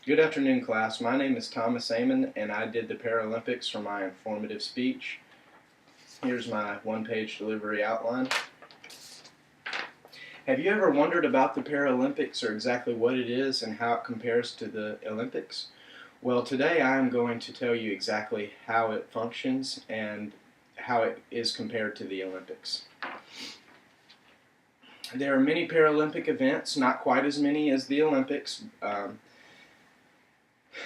Good afternoon, class. My name is Thomas Amon, and I did the Paralympics for my informative speech. Here's my one-page delivery outline. Have you ever wondered about the Paralympics or exactly what it is and how it compares to the Olympics? Well, today I am going to tell you exactly how it functions and how it is compared to the Olympics. There are many Paralympic events, not quite as many as the Olympics.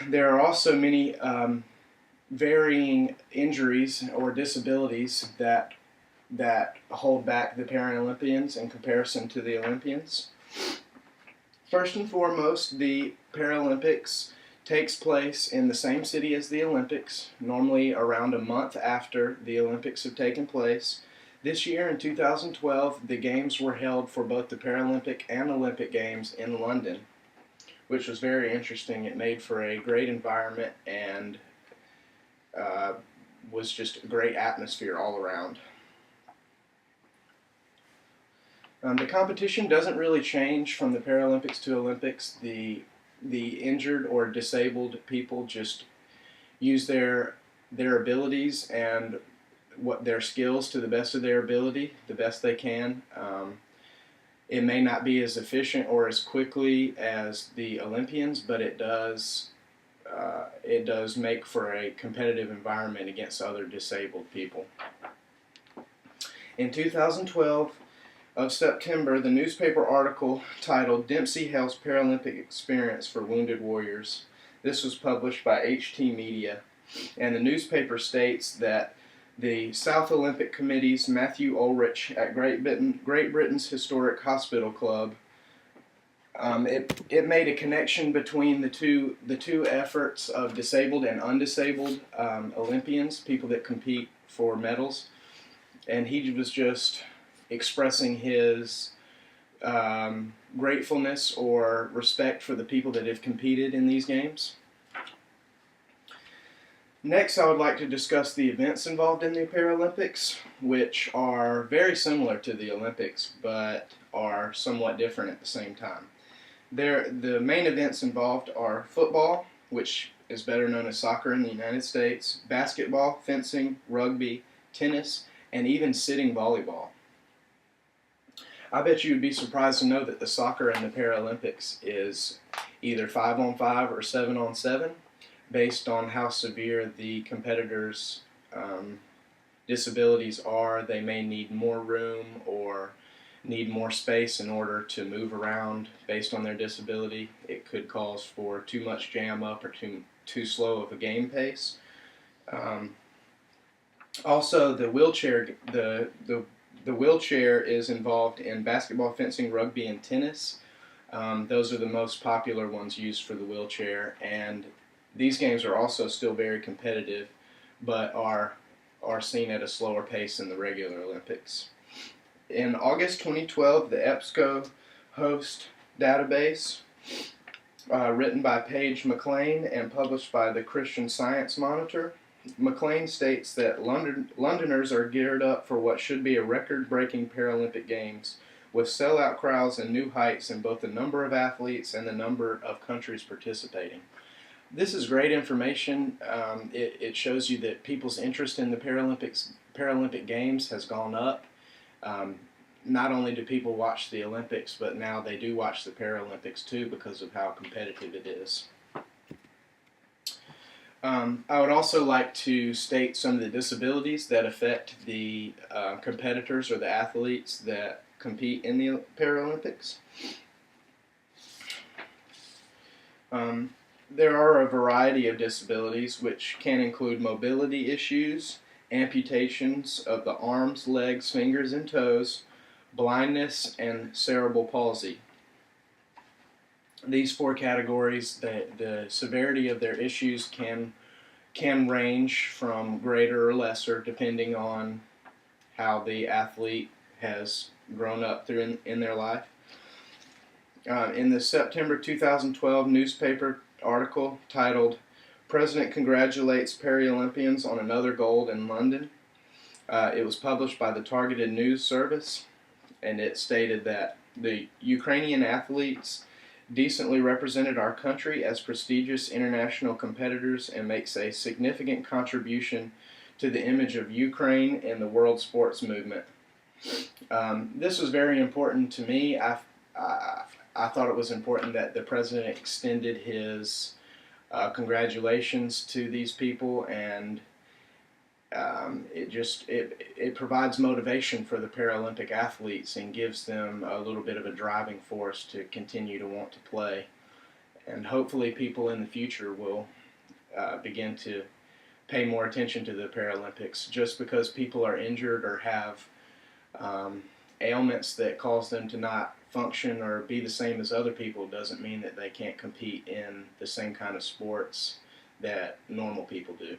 There are also many varying injuries or disabilities that hold back the Paralympians in comparison to the Olympians. First and foremost, the Paralympics takes place in the same city as the Olympics, normally around a month after the Olympics have taken place. This year in 2012, the games were held for both the Paralympic and Olympic Games in London, which was very interesting. It made for a great environment and was just a great atmosphere all around. The competition doesn't really change from the Paralympics to Olympics. The injured or disabled people just use their abilities and their skills to the best of their ability, the best they can. It may not be as efficient or as quickly as the Olympians, but it does make for a competitive environment against other disabled people. In 2012 of September, the newspaper article titled "Dempsey Hails Paralympic Experience for Wounded Warriors." This was published by HT Media, and the newspaper states that the South Olympic Committee's Matthew Ulrich at Great Britain's Historic Hospital Club, it made a connection between the two efforts of disabled and undisabled Olympians, people that compete for medals, and he was just expressing his gratefulness or respect for the people that have competed in these games. Next, I would like to discuss the events involved in the Paralympics, which are very similar to the Olympics, but are somewhat different at the same time. The main events involved are football, which is better known as soccer in the United States, basketball, fencing, rugby, tennis, and even sitting volleyball. I bet you would be surprised to know that the soccer in the Paralympics is either 5-on-5 or 7-on-7. Based on how severe the competitors' disabilities are. They may need more room or need more space in order to move around based on their disability. It could cause for too much jam up or too slow of a game pace. Also, the wheelchair is involved in basketball, fencing, rugby, and tennis. Those are the most popular ones used for the wheelchair, and these games are also still very competitive, but are seen at a slower pace than the regular Olympics. In August 2012, the EBSCO host database, written by Paige McLean and published by the Christian Science Monitor, McLean states that Londoners are geared up for what should be a record-breaking Paralympic Games, with sellout crowds and new heights in both the number of athletes and the number of countries participating. This is great information. It shows you that people's interest in the Paralympic Games has gone up. Not only do people watch the Olympics, but now they do watch the Paralympics too because of how competitive it is. I would also like to state some of the disabilities that affect the competitors or the athletes that compete in the Paralympics. There are a variety of disabilities which can include mobility issues, amputations of the arms, legs, fingers, and toes, blindness, and cerebral palsy. These four categories, the severity of their issues can range from greater or lesser depending on how the athlete has grown up in their life. In the September 2012 newspaper article titled "President Congratulates Paralympians on Another Gold in London," it was published by the Targeted News Service, and it stated that the Ukrainian athletes decently represented our country as prestigious international competitors and makes a significant contribution to the image of Ukraine and the world sports movement. This was very important to me. I thought it was important that the president extended his congratulations to these people, and it provides motivation for the Paralympic athletes and gives them a little bit of a driving force to continue to want to play. And hopefully people in the future will begin to pay more attention to the Paralympics. Just because people are injured or have ailments that cause them to not function or be the same as other people doesn't mean that they can't compete in the same kind of sports that normal people do.